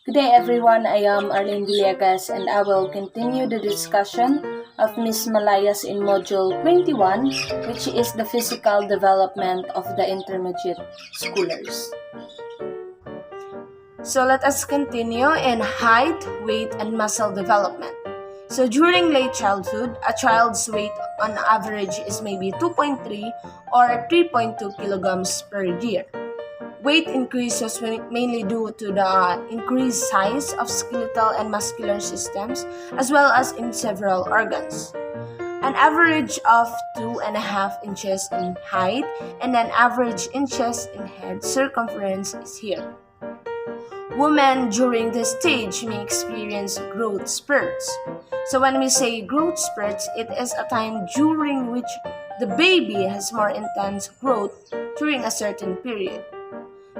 Good day, everyone. I am Arlene Villegas, and I will continue the discussion of Ms. Malayas in Module 21, which is the physical development of the intermediate schoolers. So let us continue in height, weight, and muscle development. So during late childhood, a child's weight on average is maybe 2.3 or 3.2 kilograms per year. Weight increases mainly due to the increased size of skeletal and muscular systems, as well as in several organs. An average of 2.5 inches in height and an average inches in head circumference is here. Women during this stage may experience growth spurts. So when we say growth spurts, it is a time during which the baby has more intense growth during a certain period.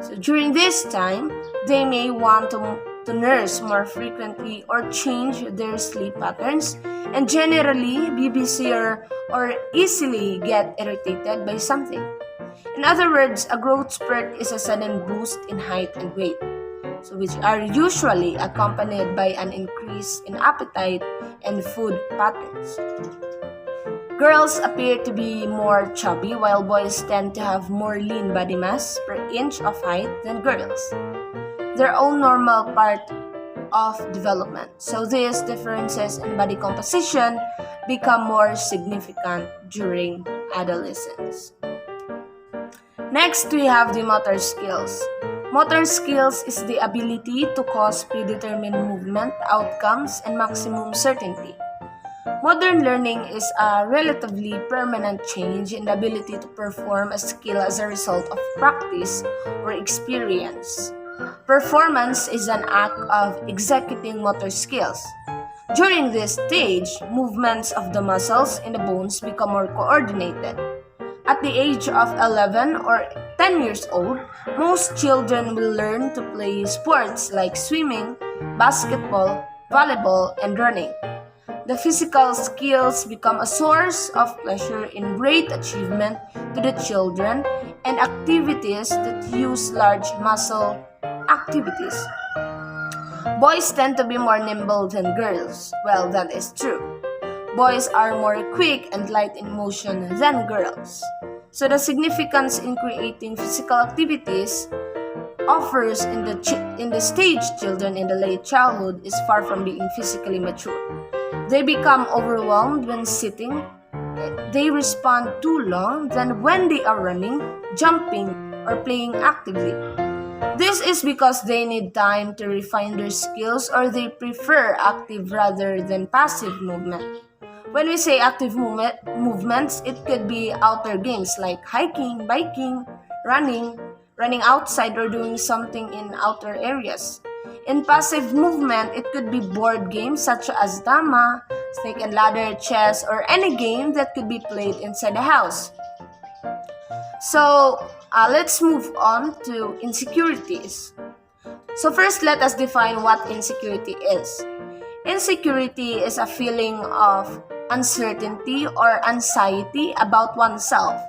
So during this time, they may want to nurse more frequently or change their sleep patterns and generally be busier or easily get irritated by something. In other words, a growth spurt is a sudden boost in height and weight, so which are usually accompanied by an increase in appetite and food patterns. Girls appear to be more chubby while boys tend to have more lean body mass per inch of height than girls. Their own normal part of development. So these differences in body composition become more significant during adolescence. Next, we have the motor skills. Motor skills is the ability to cause predetermined movement, outcomes, and maximum certainty. Modern learning is a relatively permanent change in the ability to perform a skill as a result of practice or experience. Performance is an act of executing motor skills. During this stage, movements of the muscles and the bones become more coordinated. At the age of 11 or 10 years old, most children will learn to play sports like swimming, basketball, volleyball, and running. The physical skills become a source of pleasure and great achievement to the children and activities that use large muscle activities. Boys tend to be more nimble than girls. Well, that is true. Boys are more quick and light in motion than girls. So the significance in creating physical activities offers in the stage children in the late childhood is far from being physically mature. They become overwhelmed when sitting. They respond too long than when they are running, jumping, or playing actively. This is because they need time to refine their skills or they prefer active rather than passive movement. When we say active movements, it could be outdoor games like hiking, biking, running outside, or doing something in outdoor areas. In passive movement, it could be board games such as dama, snake and ladder, chess, or any game that could be played inside the house. So, let's move on to insecurities. So first, let us define what insecurity is. Insecurity is a feeling of uncertainty or anxiety about oneself.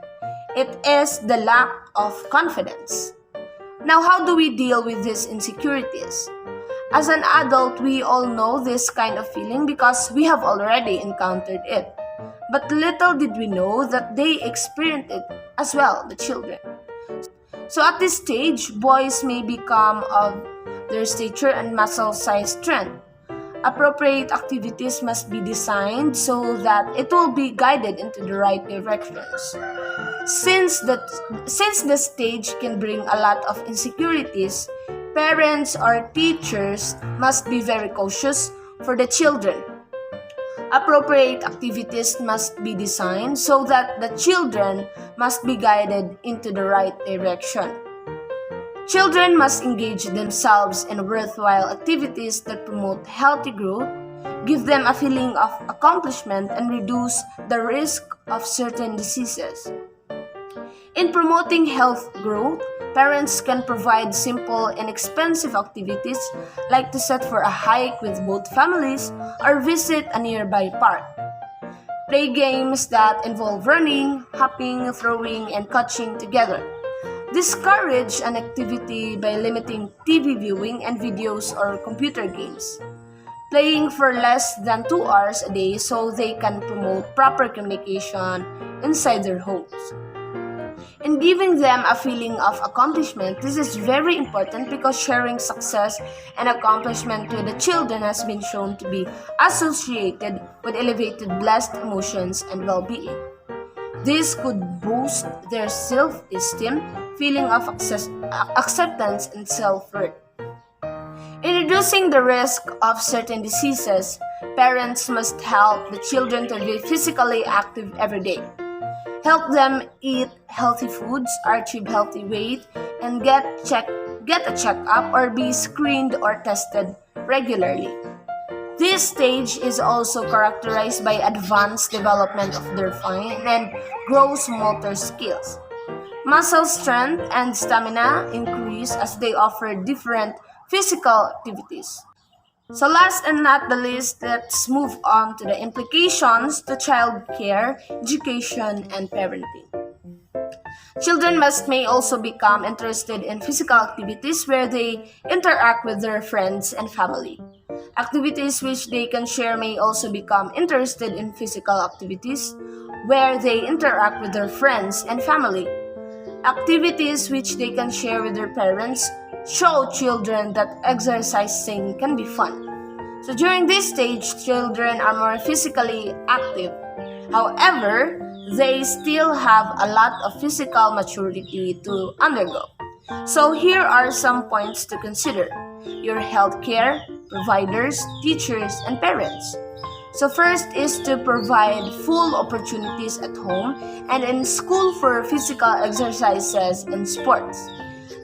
It is the lack of confidence. Now, how do we deal with these insecurities? As an adult, we all know this kind of feeling because we have already encountered it. But little did we know that they experienced it as well, the children. So at this stage, boys may become of their stature and muscle size strength. Appropriate activities must be designed so that it will be guided into the right directions. Since the stage can bring a lot of insecurities, parents or teachers must be very cautious for the children. Appropriate activities must be designed so that the children must be guided into the right direction. Children must engage themselves in worthwhile activities that promote healthy growth, give them a feeling of accomplishment, and reduce the risk of certain diseases. In promoting health growth, parents can provide simple and inexpensive activities like to set for a hike with both families or visit a nearby park. Play games that involve running, hopping, throwing, and catching together. Discourage an activity by limiting TV viewing and videos or computer games. Playing for less than 2 hours a day so they can promote proper communication inside their homes. In giving them a feeling of accomplishment, this is very important because sharing success and accomplishment with the children has been shown to be associated with elevated blessed emotions and well-being. This could boost their self-esteem, feeling of acceptance, and self-worth. In reducing the risk of certain diseases, parents must help the children to be physically active every day. Help them eat healthy foods, achieve healthy weight, and get a checkup or be screened or tested regularly. This stage is also characterized by advanced development of their fine and gross motor skills. Muscle strength and stamina increase as they offer different physical activities. So last and not the least, let's move on to the implications to child care, education, and parenting. Children may also become interested in physical activities where they interact with their friends and family. Activities which they can share may also become interested in physical activities where they interact with their friends and family. Activities which they can share with their parents show children that exercising can be fun. So during this stage, children are more physically active. However, they still have a lot of physical maturity to undergo. So here are some points to consider: your healthcare providers, teachers, and parents. So first is to provide full opportunities at home and in school for physical exercises and sports.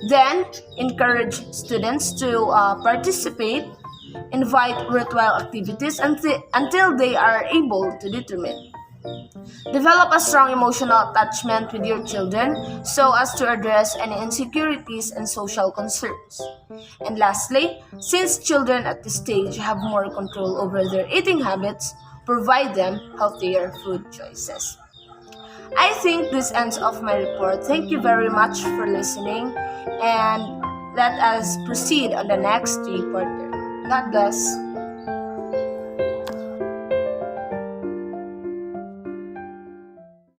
Then, encourage students to participate, invite worthwhile activities until they are able to determine. Develop a strong emotional attachment with your children so as to address any insecurities and social concerns. And lastly, since children at this stage have more control over their eating habits, provide them healthier food choices. I think this ends off my report. Thank you very much for listening, and let us proceed on the next reporter. God bless.